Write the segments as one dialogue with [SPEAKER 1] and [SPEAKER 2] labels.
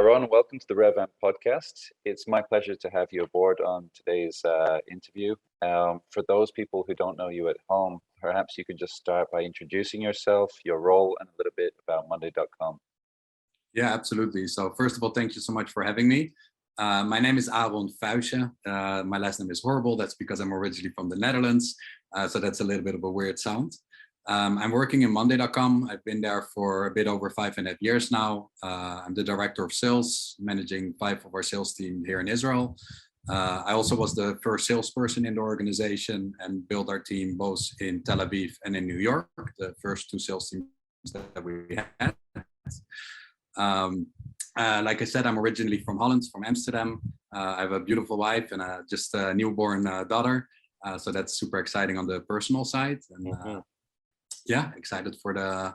[SPEAKER 1] Aron. Welcome to the RevAmp podcast. It's my pleasure to have you aboard on today's interview. For those people who don't know you at home, perhaps you could just start by introducing yourself, your role, and a little bit about Monday.com.
[SPEAKER 2] Yeah, absolutely. So first of all, thank you so much for having me. My name is Aron Vuijsje. My last name is horrible. That's because I'm originally from the Netherlands. So that's a little bit of a weird sound. I'm working in Monday.com. I've been there for a bit over 5.5 years now. I'm the director of sales, managing 5 of our sales team here in Israel. I also was the first salesperson in the organization and built our team both in Tel Aviv and in New York, the first 2 sales teams that we had. Like I said, I'm originally from Holland, from Amsterdam. I have a beautiful wife and just a newborn daughter. So that's super exciting on the personal side. And yeah, excited for the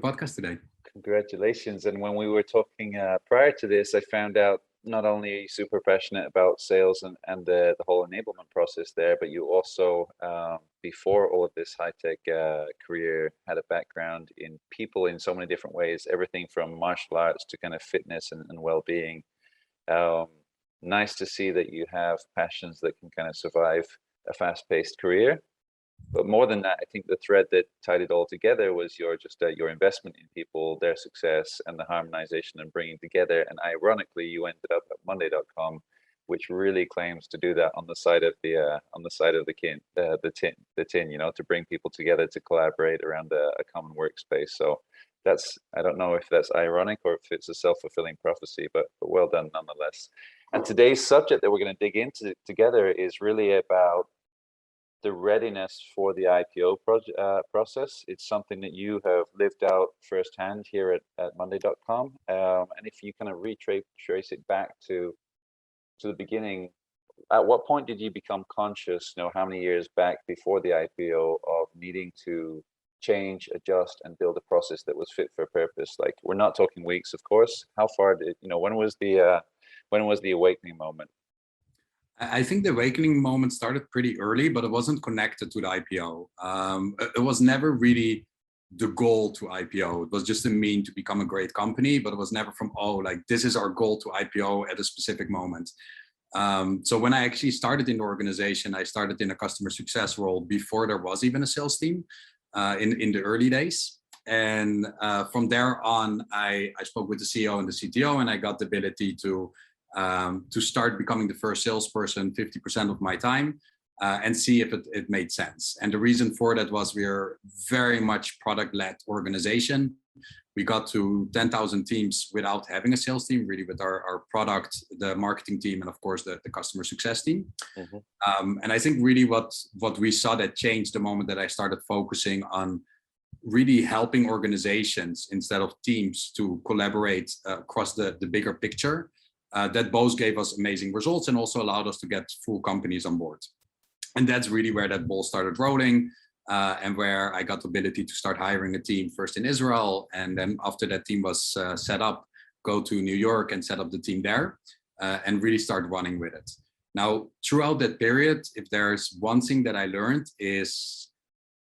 [SPEAKER 2] podcast today.
[SPEAKER 1] Congratulations. And when we were talking prior to this, I found out not only are you super passionate about sales and the whole enablement process there, but you also, before all of this high-tech career, had a background in people in so many different ways, everything from martial arts to kind of fitness and well-being. Nice to see that you have passions that can kind of survive a fast-paced career. But more than that, I think the thread that tied it all together was your investment in people, their success, and the harmonization and bringing together. And ironically, you ended up at Monday.com, which really claims to do that on the side of the tin, you know, to bring people together to collaborate around a common workspace. So I don't know if that's ironic or if it's a self-fulfilling prophecy, but well done nonetheless. And today's subject that we're going to dig into together is really about the readiness for the IPO process. It's something that you have lived out firsthand here at Monday.com. And if you kind of trace it back to the beginning, at what point did you become conscious, you know, how many years back before the IPO, of needing to change, adjust, and build a process that was fit for purpose? Like, we're not talking weeks, of course. How far did, you know, when was the awakening moment?
[SPEAKER 2] I think the awakening moment started pretty early, but it wasn't connected to the IPO. It was never really the goal to IPO. It was just a mean to become a great company, but it was never from, oh, like this is our goal to IPO at a specific moment. So when I actually started in the organization, I started in a customer success role before there was even a sales team in the early days. And from there on, I spoke with the CEO and the CTO, and I got the ability to start becoming the first salesperson 50% of my time and see if it made sense. And the reason for that was we're very much product-led organization. We got to 10,000 teams without having a sales team, really with our product, the marketing team, and of course the customer success team. And I think really what we saw that changed the moment that I started focusing on really helping organizations instead of teams to collaborate across the bigger picture. That both gave us amazing results and also allowed us to get full companies on board. And that's really where that ball started rolling and where I got the ability to start hiring a team first in Israel. And then after that team was set up, go to New York and set up the team there and really start running with it. Now, throughout that period, if there's one thing that I learned is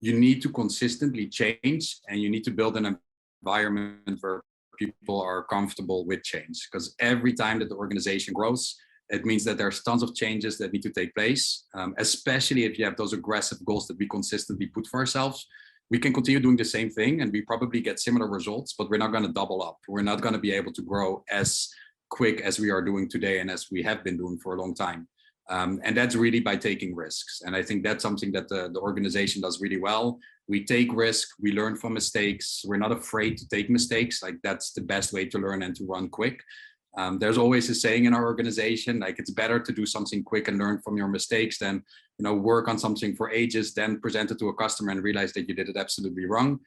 [SPEAKER 2] you need to consistently change and you need to build an environment where people are comfortable with change, because every time that the organization grows, it means that there's tons of changes that need to take place, especially if you have those aggressive goals that we consistently put for ourselves. We can continue doing the same thing and we probably get similar results, but we're not going to double up. We're not going to be able to grow as quick as we are doing today and as we have been doing for a long time. And that's really by taking risks. And I think that's something that the organization does really well. We take risk, we learn from mistakes. We're not afraid to take mistakes. Like, that's the best way to learn and to run quick. There's always a saying in our organization, like, it's better to do something quick and learn from your mistakes than, you know, work on something for ages, then present it to a customer and realize that you did it absolutely wrong.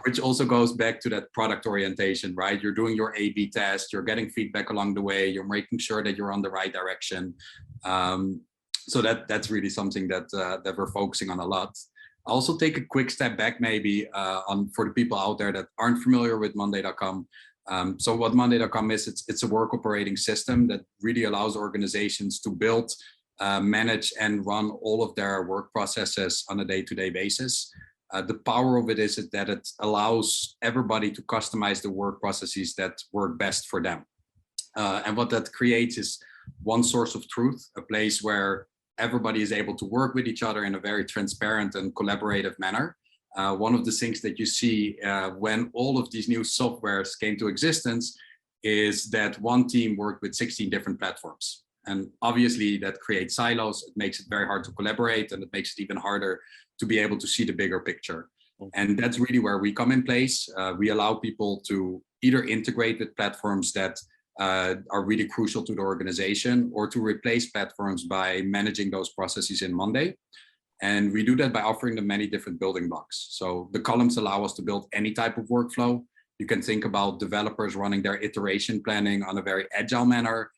[SPEAKER 2] Which also goes back to that product orientation, right? You're doing your A/B test, you're getting feedback along the way, you're making sure that you're on the right direction. So that's really something that we're focusing on a lot. I'll also take a quick step back maybe for the people out there that aren't familiar with Monday.com. So what Monday.com is, it's a work operating system that really allows organizations to build, manage and run all of their work processes on a day-to-day basis. The power of it is that it allows everybody to customize the work processes that work best for them. And what that creates is one source of truth, a place where everybody is able to work with each other in a very transparent and collaborative manner. One of the things that you see when all of these new softwares came to existence is that one team worked with 16 different platforms. And obviously that creates silos. It makes it very hard to collaborate, and it makes it even harder to be able to see the bigger picture. And that's really where we come in place. We allow people to either integrate with platforms that are really crucial to the organization, or to replace platforms by managing those processes in Monday. And we do that by offering them many different building blocks. So the columns allow us to build any type of workflow. You can think about developers running their iteration planning on a very agile manner,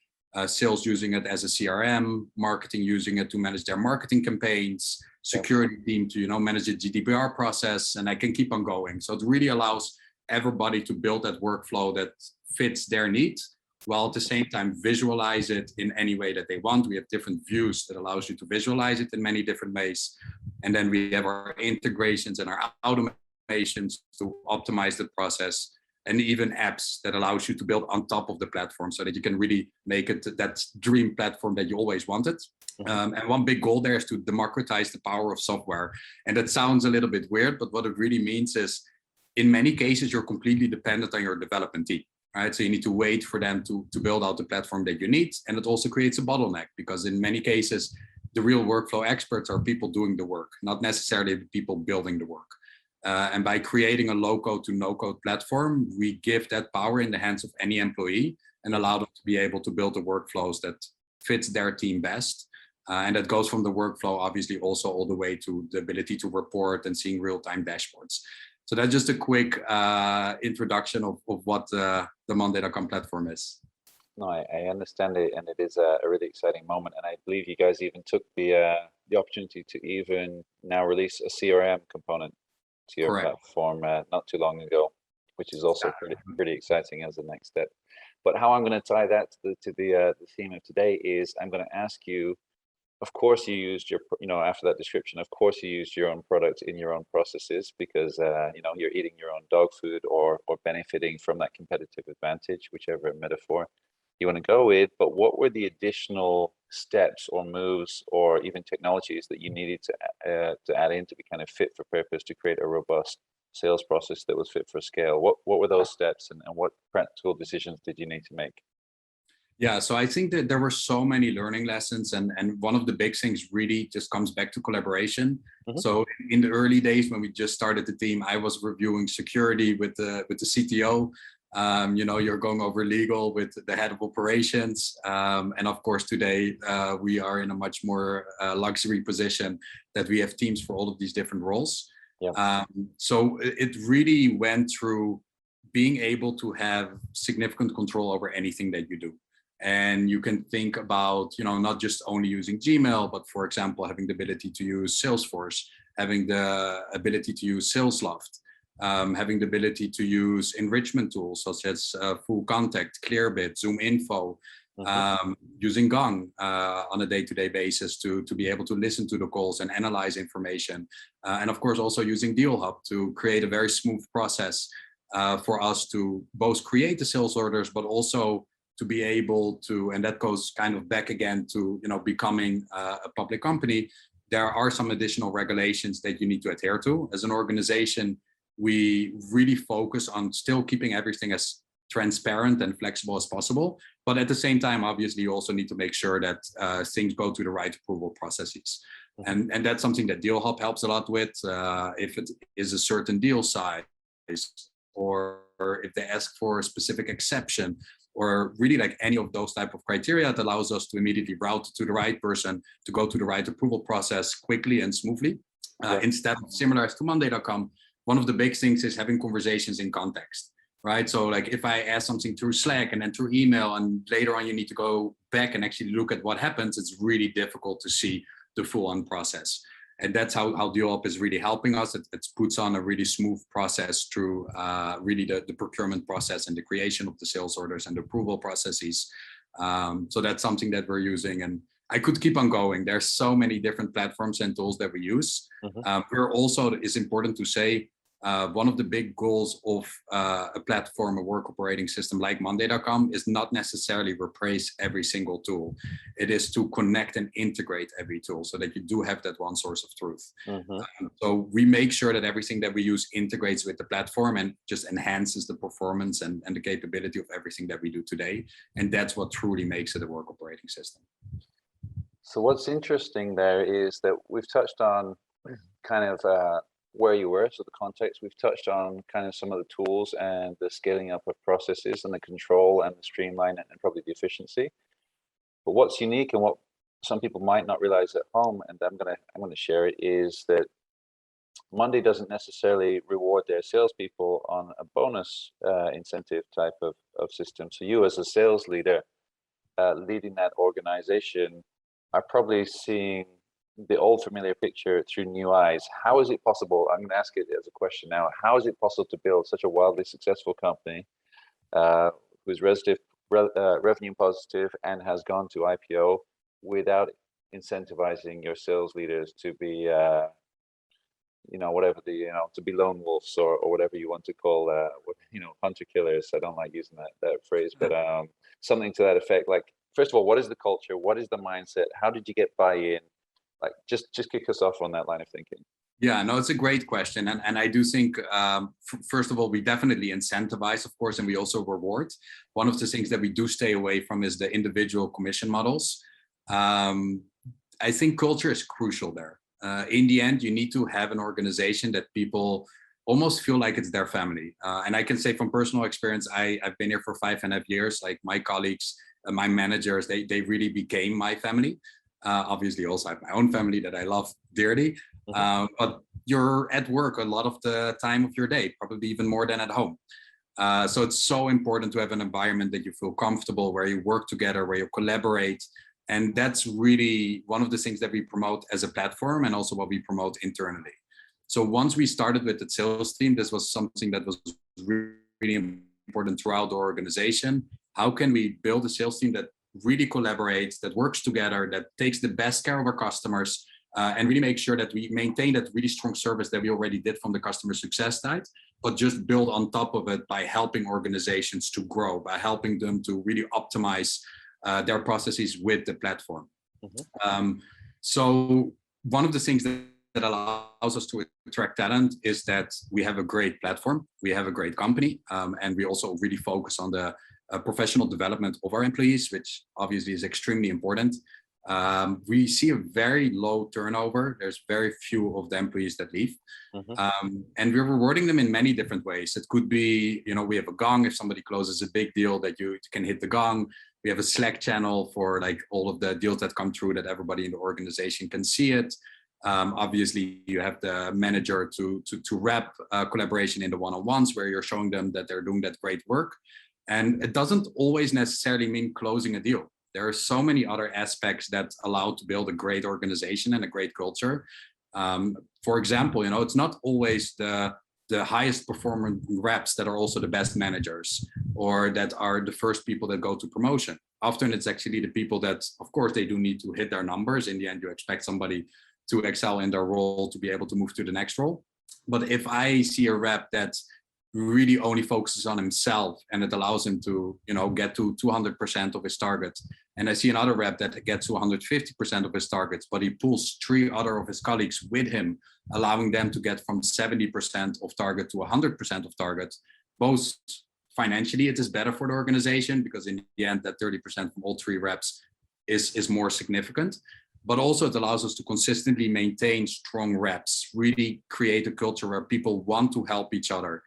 [SPEAKER 2] sales using it as a CRM, marketing using it to manage their marketing campaigns, security team to manage the GDPR process, and I can keep on going. So it really allows everybody to build that workflow that fits their needs, while at the same time visualize it in any way that they want. We have different views that allows you to visualize it in many different ways. And then we have our integrations and our automations to optimize the process, and even apps that allows you to build on top of the platform so that you can really make it that dream platform that you always wanted. And one big goal there is to democratize the power of software. And that sounds a little bit weird, but what it really means is in many cases, you're completely dependent on your development team. Right, so you need to wait for them to build out the platform that you need. And it also creates a bottleneck, because in many cases, the real workflow experts are people doing the work, not necessarily the people building the work. And by creating a low-code to no-code platform, we give that power in the hands of any employee and allow them to be able to build the workflows that fits their team best. And that goes from the workflow, obviously, also all the way to the ability to report and seeing real-time dashboards. So that's just a quick introduction of what the Monday.com platform is.
[SPEAKER 1] No, I understand it, and it is a really exciting moment. And I believe you guys even took the opportunity to even now release a CRM component to your platform not too long ago, which is also pretty exciting as the next step. But how I'm going to tie that to the theme of today is I'm going to ask you. Of course, you used your, after that description, of course, you used your own product in your own processes because, you're eating your own dog food or benefiting from that competitive advantage, whichever metaphor you want to go with. But what were the additional steps or moves or even technologies that you needed to add in to be kind of fit for purpose to create a robust sales process that was fit for scale? What were those steps, and what practical decisions did you need to make?
[SPEAKER 2] Yeah, so I think that there were so many learning lessons, and one of the big things really just comes back to collaboration. So in the early days when we just started the team, I was reviewing security with the CTO. You're going over legal with the head of operations, and of course today we are in a much more luxury position that we have teams for all of these different roles. So it really went through being able to have significant control over anything that you do. And you can think about, not just only using Gmail, but for example, having the ability to use Salesforce, having the ability to use Salesloft, having the ability to use enrichment tools such as Full Contact, Clearbit, Zoom Info, using Gong on a day-to-day basis to be able to listen to the calls and analyze information. And of course, also using DealHub to create a very smooth process for us to both create the sales orders, but also to be able to, and that goes kind of back again to, becoming a public company, there are some additional regulations that you need to adhere to. As an organization, we really focus on still keeping everything as transparent and flexible as possible. But at the same time, obviously, you also need to make sure that things go through the right approval processes. And that's something that DealHub helps a lot with. If it is a certain deal size, or if they ask for a specific exception, or really like any of those type of criteria, that allows us to immediately route to the right person to go through the right approval process quickly and smoothly. Instead of similar to Monday.com, one of the big things is having conversations in context, right? So like if I ask something through Slack and then through email, and later on you need to go back and actually look at what happens, it's really difficult to see the full on process. And that's how DealHub is really helping us. It puts on a really smooth process through really the procurement process and the creation of the sales orders and the approval processes. So that's something that we're using. And I could keep on going. There's so many different platforms and tools that we use. We're also, it's important to say, one of the big goals of a platform, a work operating system like Monday.com is not necessarily replace every single tool. It is to connect and integrate every tool so that you do have that one source of truth. So we make sure that everything that we use integrates with the platform and just enhances the performance and the capability of everything that we do today. And that's what truly makes it a work operating system.
[SPEAKER 1] So what's interesting there is that we've touched on kind of where you were, so the context. We've touched on kind of some of the tools and the scaling up of processes and the control and the streamline and probably the efficiency. But what's unique and what some people might not realize at home, and I'm gonna share it, is that Monday doesn't necessarily reward their salespeople on a bonus incentive type of system. So you as a sales leader leading that organization are probably seeing the old familiar picture through new eyes. How is it possible? I'm going to ask it as a question now. How is it possible to build such a wildly successful company who's revenue positive and has gone to IPO without incentivizing your sales leaders to be, whatever to be lone wolves or whatever you want to call, hunter killers? I don't like using that phrase, but something to that effect. Like, first of all, what is the culture? What is the mindset? How did you get buy-in? Like, just kick us off on that line of thinking.
[SPEAKER 2] Yeah, no, it's a great question. And I do think, first of all, we definitely incentivize, of course, and we also reward. One of the things that we do stay away from is the individual commission models. I think culture is crucial there. In the end, you need to have an organization that people almost feel like it's their family. And I can say from personal experience, I've been here for 5.5 years. Like, my colleagues, my managers, they really became my family. Obviously, also I have my own family that I love dearly. But you're at work a lot of the time of your day, probably even more than at home. So it's so important to have an environment that you feel comfortable, where you work together, where you collaborate. And that's really one of the things that we promote as a platform, and also what we promote internally. So once we started with the sales team, this was something that was really important throughout the organization. How can we build a sales team that really collaborates, that works together, that takes the best care of our customers, and really make sure that we maintain that really strong service that we already did from the customer success side, but just build on top of it by helping organizations to grow, by helping them to really optimize their processes with the platform. So one of the things that allows us to attract talent is that we have a great platform, we have a great company, and we also really focus on the professional development of our employees, which obviously is extremely important. We see a very low turnover. There's very few of the employees that leave. And we're rewarding them in many different ways. It could be, we have a gong. If somebody closes a big deal, that you can hit the gong. We have a Slack channel for like all of the deals that come through, that everybody in the organization can see it. Obviously, you have the manager to wrap collaboration in the one-on-ones, where you're showing them that they're doing that great work. And it doesn't always necessarily mean closing a deal. There are so many other aspects that allow to build a great organization and a great culture. For example, it's not always the highest performing reps that are also the best managers, or that are the first people that go to promotion. Often it's actually the people that, of course, they do need to hit their numbers. In the end, you expect somebody to excel in their role to be able to move to the next role. But if I see a rep that really only focuses on himself, and it allows him to, get to 200% of his target, and I see another rep that gets to 150% of his targets, but he pulls 3 other of his colleagues with him, allowing them to get from 70% of target to 100% of target. Both financially, it is better for the organization, because in the end, that 30% from all 3 reps is more significant. But also it allows us to consistently maintain strong reps, really create a culture where people want to help each other.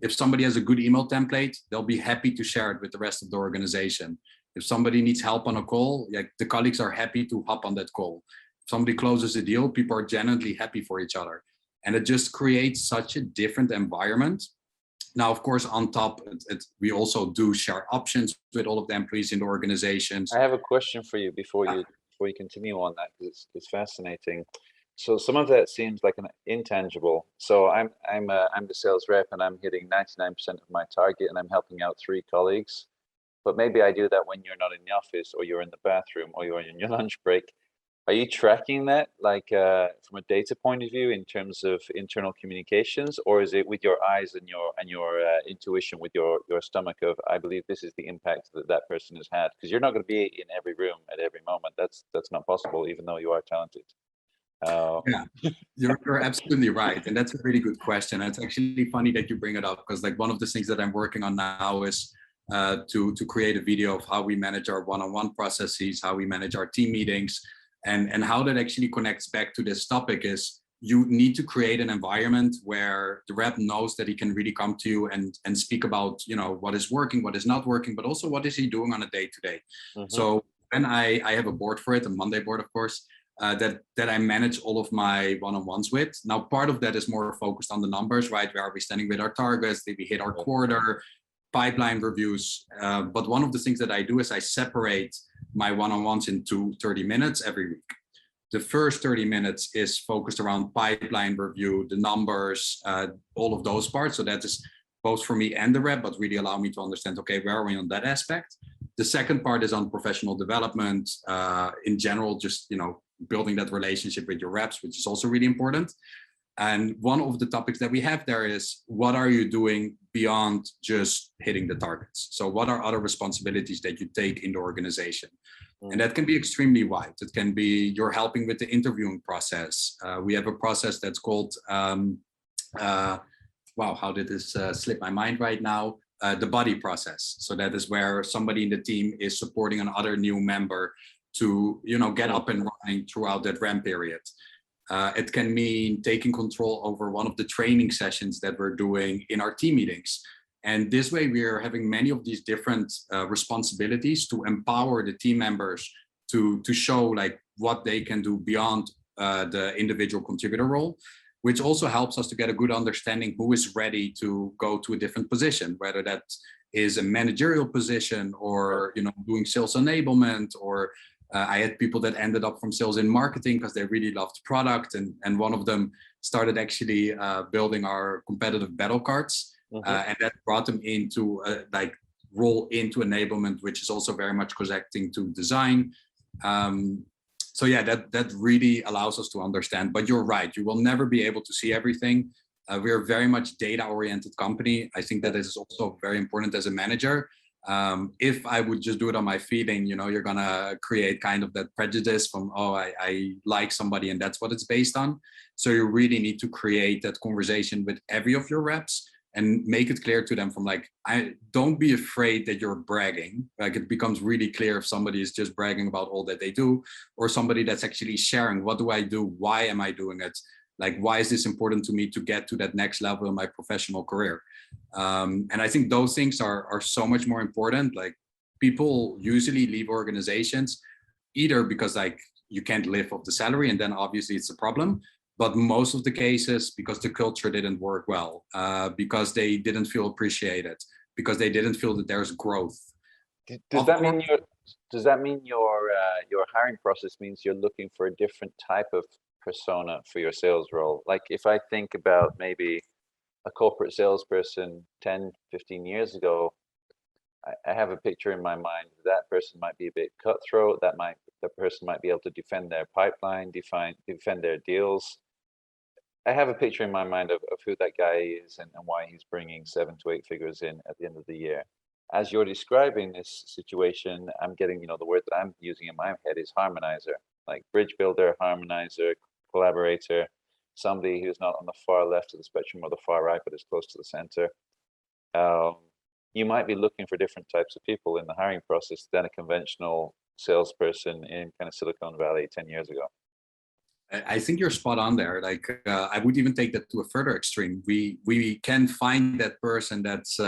[SPEAKER 2] If somebody has a good email template, they'll be happy to share it with the rest of the organization. If somebody needs help on a call, the colleagues are happy to hop on that call. If somebody closes a deal, people are genuinely happy for each other. And it just creates such a different environment. Now, of course, on top, we also do share options with all of the employees in the organizations.
[SPEAKER 1] I have a question for you before you continue on that, because it's fascinating. So some of that seems like an intangible. So I'm the sales rep, and I'm hitting 99% of my target, and I'm helping out 3 colleagues. But maybe I do that when you're not in the office, or you're in the bathroom, or you're in your lunch break. Are you tracking that, like from a data point of view, in terms of internal communications, or is it with your eyes and your intuition, with your stomach of, I believe this is the impact that that person has had? Because you're not going to be in every room at every moment. That's not possible, even though you are talented.
[SPEAKER 2] Yeah, you're absolutely right, and that's a really good question. It's actually funny that you bring it up, because like one of the things that I'm working on now is to create a video of how we manage our one-on-one processes, how we manage our team meetings, and how that actually connects back to this topic is you need to create an environment where the rep knows that he can really come to you and speak about, you know, what is working, what is not working, but also what is he doing on a day-to-day. So when I have a board for it, a Monday board, of course, that I manage all of my one-on-ones with. Now, part of that is more focused on the numbers, right? Where are we standing with our targets? Did we hit our quarter? Pipeline reviews. But one of the things that I do is I separate my one-on-ones into 30 minutes every week. The first 30 minutes is focused around pipeline review, the numbers, all of those parts. So that is both for me and the rep, but really allow me to understand, okay, where are we on that aspect? The second part is on professional development, in general, just, you know, building that relationship with your reps, which is also really important. And one of the topics that we have there is, what are you doing beyond just hitting the targets? So what are other responsibilities that you take in the organization? And that can be extremely wide. It can be you're helping with the interviewing process. We have a process that's called, wow, how did this slip my mind right now? The buddy process. So that is where somebody in the team is supporting another new member to, you know, get up and running throughout that ramp period. It can mean taking control over one of the training sessions that we're doing in our team meetings. And this way we are having many of these different responsibilities to empower the team members to show like what they can do beyond the individual contributor role, which also helps us to get a good understanding who is ready to go to a different position, whether that is a managerial position or, you know, doing sales enablement, or I had people that ended up from sales in marketing because they really loved product, and one of them started actually building our competitive battle cards, and that brought them into like role into enablement, which is also very much connecting to design. So yeah, that really allows us to understand. But you're right, you will never be able to see everything. We're a very much data-oriented company. I think that is also very important as a manager. If I would just do it on my feeling, you know, you're gonna create kind of that prejudice from, oh, I like somebody and that's what it's based on. So you really need to create that conversation with every of your reps and make it clear to them from like, don't be afraid that you're bragging. Like, it becomes really clear if somebody is just bragging about all that they do, or somebody that's actually sharing, what do I do? Why am I doing it? Like, why is this important to me to get to that next level in my professional career? And I think those things are so much more important. Like, people usually leave organizations either because like you can't live off the salary, and then obviously it's a problem. But most of the cases because the culture didn't work well, because they didn't feel appreciated, because they didn't feel that there's growth.
[SPEAKER 1] Does that mean your hiring process means you're looking for a different type of persona for your sales role? Like, if I think about maybe a corporate salesperson 10, 15 years ago, I have a picture in my mind. That person might be a bit cutthroat. The person might be able to defend their pipeline, defend their deals. I have a picture in my mind of who that guy is and why he's bringing 7 to 8 figures in at the end of the year. As you're describing this situation, I'm getting, you know, the word that I'm using in my head is harmonizer, like bridge builder, harmonizer, collaborator, somebody who's not on the far left of the spectrum or the far right, but is close to the center. You might be looking for different types of people in the hiring process than a conventional salesperson in kind of Silicon Valley 10 years ago.
[SPEAKER 2] I think you're spot on there. Like, I would even take that to a further extreme. We can find that person that's,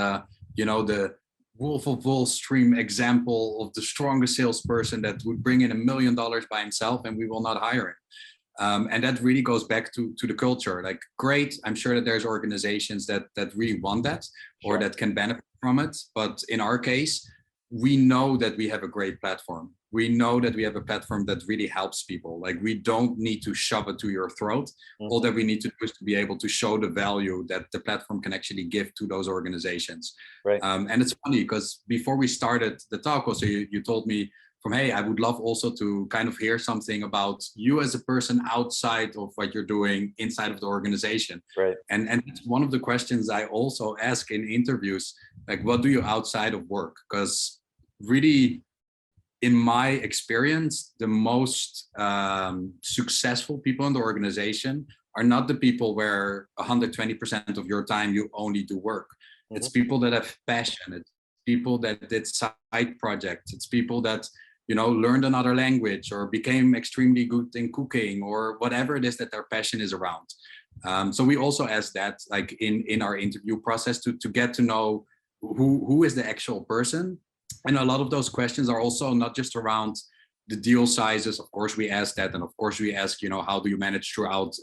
[SPEAKER 2] you know, the Wolf of Wall Street example of the strongest salesperson that would bring in $1 million by himself, and we will not hire him. And that really goes back to the culture. Like, great, I'm sure that there's organizations that really want that, or that can benefit from it. But in our case, we know that we have a great platform. We know that we have a platform that really helps people. Like, we don't need to shove it to your throat. All that we need to do is to be able to show the value that the platform can actually give to those organizations. Right. And it's funny because before we started the talk, also you told me hey, I would love also to kind of hear something about you as a person outside of what you're doing inside of the organization.
[SPEAKER 1] Right.
[SPEAKER 2] And it's one of the questions I also ask in interviews, like, what do you outside of work? Because really, in my experience, the most successful people in the organization are not the people where 120% of your time you only do work. Mm-hmm. It's people that have passion. It's people that did side projects. It's people that, you know, learned another language or became extremely good in cooking or whatever it is that their passion is around. So we also ask that, like in our interview process, to get to know who is the actual person. And a lot of those questions are also not just around the deal sizes. Of course, we ask that. And of course, we ask, you know, how do you manage throughout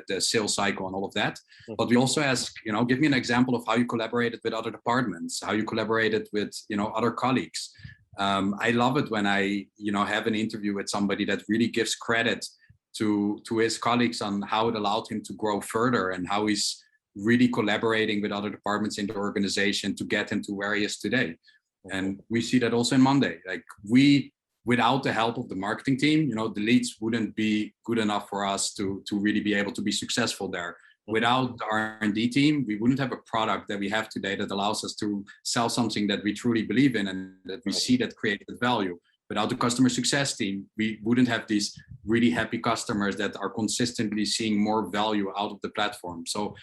[SPEAKER 2] the sales cycle and all of that. Mm-hmm. But we also ask, you know, give me an example of how you collaborated with other departments, how you collaborated with, you know, other colleagues. I love it when I, you know, have an interview with somebody that really gives credit to his colleagues on how it allowed him to grow further and how he's really collaborating with other departments in the organization to get him to where he is today. And we see that also in Monday. Like without the help of the marketing team, you know, the leads wouldn't be good enough for us to really be able to be successful there. Without the R&D team, we wouldn't have a product that we have today that allows us to sell something that we truly believe in and that we see that created value. Without the customer success team, we wouldn't have these really happy customers that are consistently seeing more value out of the platform. So,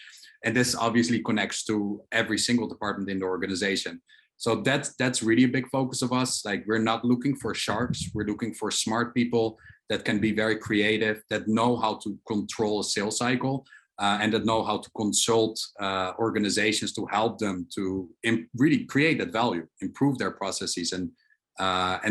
[SPEAKER 2] and this obviously connects to every single department in the organization. So that's really a big focus of us. Like, we're not looking for sharks. We're looking for smart people that can be very creative, that know how to control a sales cycle, and that know how to consult organizations to help them to really create that value, improve their processes. And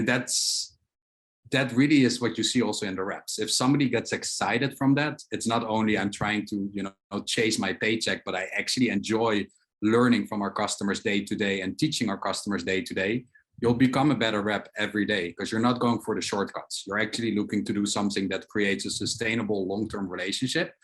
[SPEAKER 2] that really is what you see also in the reps. If somebody gets excited from that, it's not only I'm trying to, you know, chase my paycheck, but I actually enjoy learning from our customers day to day and teaching our customers day to day. You'll become a better rep every day because you're not going for the shortcuts. You're actually looking to do something that creates a sustainable long-term relationship.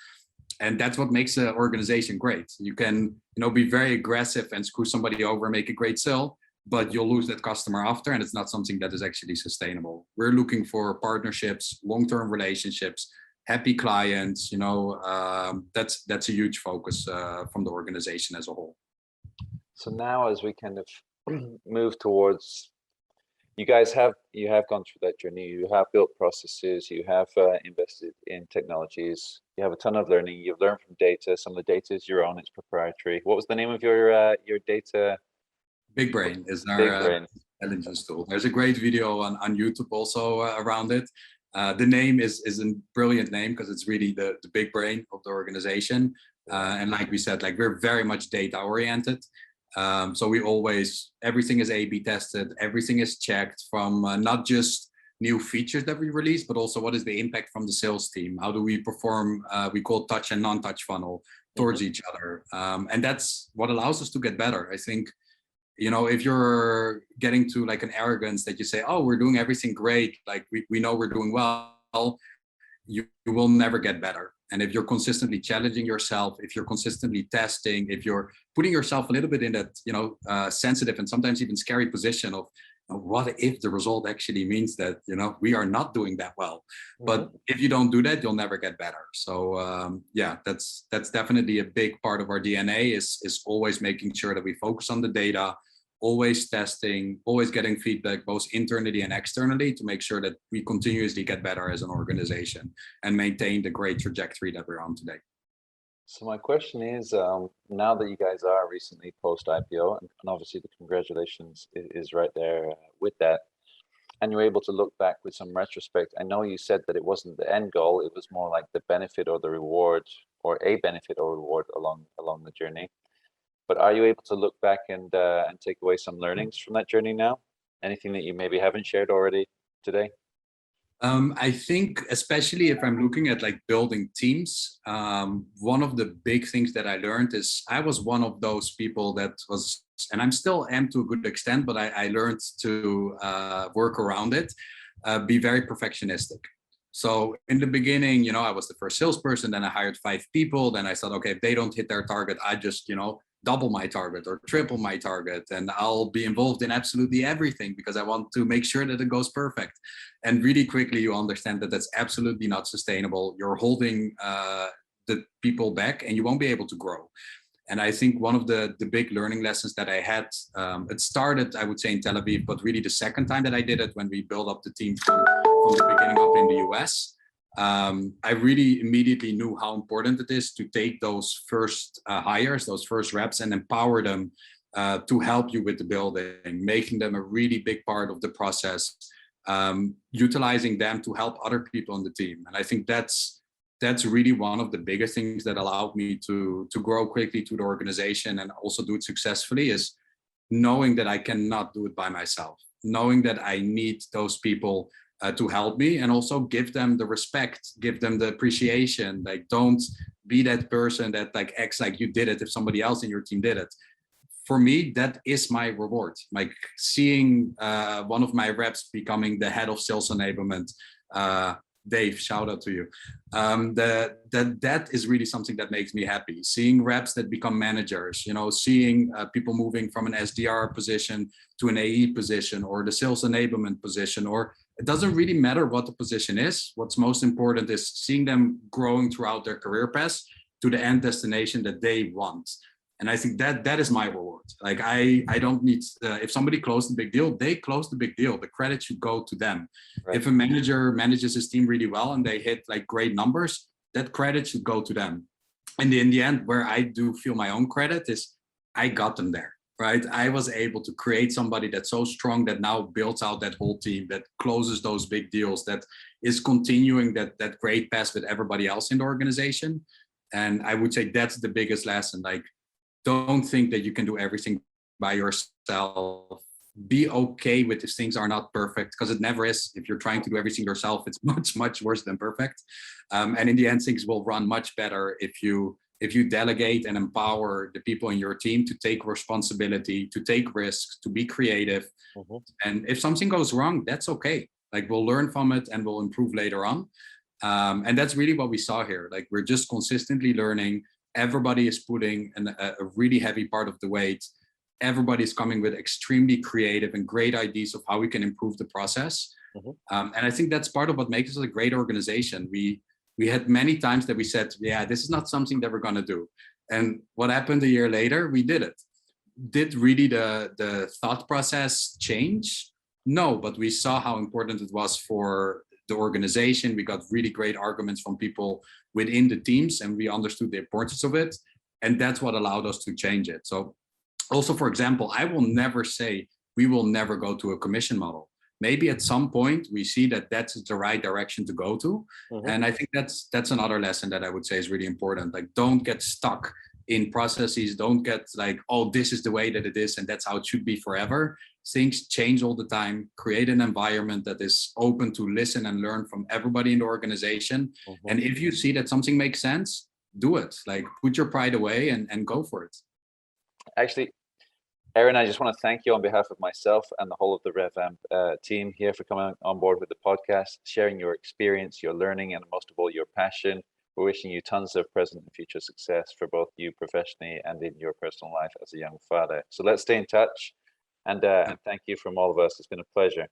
[SPEAKER 2] And that's what makes an organization great. You can, you know, be very aggressive and screw somebody over and make a great sale, but you'll lose that customer after, and it's not something that is actually sustainable. We're looking for partnerships, long-term relationships, happy clients. You know, that's a huge focus from the organization as a whole.
[SPEAKER 1] So now, as we kind of move towards, you guys have gone through that journey. You have built processes. You have invested in technologies. You have a ton of learning. You've learned from data. Some of the data is your own. It's proprietary. What was the name of your data?
[SPEAKER 2] Big Brain is our intelligence tool. There's a great video on YouTube also around it. The name is a brilliant name because it's really the big brain of the organization. And like we said, like, we're very much data oriented. So we always, everything is A/B tested. Everything is checked from not just new features that we release, but also what is the impact from the sales team? How do we perform? We call touch and non-touch funnel towards each other. And that's what allows us to get better. I think, you know, if you're getting to like an arrogance that you say, oh, we're doing everything great, like we know we're doing well, you will never get better. And if you're consistently challenging yourself, if you're consistently testing, if you're putting yourself a little bit in that, you know, sensitive and sometimes even scary position of, what if the result actually means that, you know, we are not doing that well? But if you don't do that, you'll never get better. So yeah, that's definitely a big part of our DNA is always making sure that we focus on the data, always testing, always getting feedback, both internally and externally, to make sure that we continuously get better as an organization and maintain the great trajectory that we're on today.
[SPEAKER 1] So my question is, now that you guys are recently post-IPO, and obviously the congratulations is right there with that, and you're able to look back with some retrospect. I know you said that it wasn't the end goal, it was more like the benefit or the reward, or a benefit or reward along the journey. But are you able to look back and take away some learnings from that journey now? Anything that you maybe haven't shared already today?
[SPEAKER 2] I think, especially if I'm looking at like building teams, one of the big things that I learned is I was one of those people that was, and I'm still am to a good extent, but I learned to work around it, be very perfectionistic. So in the beginning, you know, I was the first salesperson, then I hired 5 people. Then I thought, okay, if they don't hit their target, I just, you know, double my target or triple my target, and I'll be involved in absolutely everything because I want to make sure that it goes perfect. And really quickly you understand that that's absolutely not sustainable. You're holding the people back and you won't be able to grow. And I think one of the big learning lessons that I had, it started, I would say, in Tel Aviv, but really the second time that I did it, when we built up the team from the beginning up in the US, I really immediately knew how important it is to take those first hires, those first reps, and empower them to help you with the building, making them a really big part of the process, utilizing them to help other people on the team. And I think that's really one of the biggest things that allowed me to grow quickly to the organization and also do it successfully, is knowing that I cannot do it by myself, knowing that I need those people to help me, and also give them the respect, give them the appreciation. Like, don't be that person that like acts like you did it if somebody else in your team did it. For me, that is my reward. Like seeing one of my reps becoming the head of sales enablement, Dave, shout out to you. That is really something that makes me happy. Seeing reps that become managers, seeing people moving from an SDR position to an AE position, or the sales enablement position, or it doesn't really matter what the position is. What's most important is seeing them growing throughout their career path to the end destination that they want. And I think that is my reward. Like I don't need, if somebody closed the big deal, they closed the big deal. The credit should go to them. Right. If a manager manages his team really well and they hit like great numbers, that credit should go to them. And in the end, where I do feel my own credit is I got them there, right? I was able to create somebody that's so strong that now builds out that whole team, that closes those big deals, that is continuing that great path with everybody else in the organization. And I would say that's the biggest lesson. Like, don't think that you can do everything by yourself. Be okay with if things are not perfect, because it never is. If you're trying to do everything yourself, it's much, much worse than perfect. And in the end, things will run much better if you delegate and empower the people in your team to take responsibility, to take risks, to be creative. Mm-hmm. And if something goes wrong, that's okay. Like, we'll learn from it and we'll improve later on. And that's really what we saw here. Like, we're just consistently learning. Everybody is putting a really heavy part of the weight. Everybody is coming with extremely creative and great ideas of how we can improve the process. Mm-hmm. And I think that's part of what makes us a great organization. We had many times that we said, yeah, this is not something that we're going to do. And what happened a year later? We did it. Did really the thought process change? No, but we saw how important it was for the organization. We got really great arguments from people within the teams, and we understood the importance of it. And that's what allowed us to change it. So also, for example, I will never say we will never go to a commission model. Maybe at some point we see that that's the right direction to go to. Mm-hmm. And I think that's another lesson that I would say is really important. Like, don't get stuck in processes. Don't get like, oh, this is the way that it is and that's how it should be forever. Things change all the time. Create an environment that is open to listen and learn from everybody in the organization. Mm-hmm. And if you see that something makes sense, do it. Like, put your pride away and go for it.
[SPEAKER 1] Actually, Aron, I just want to thank you on behalf of myself and the whole of the RevAmp team here for coming on board with the podcast, sharing your experience, your learning, and most of all, your passion. We're wishing you tons of present and future success for both you professionally and in your personal life as a young father. So let's stay in touch. And thank you from all of us. It's been a pleasure.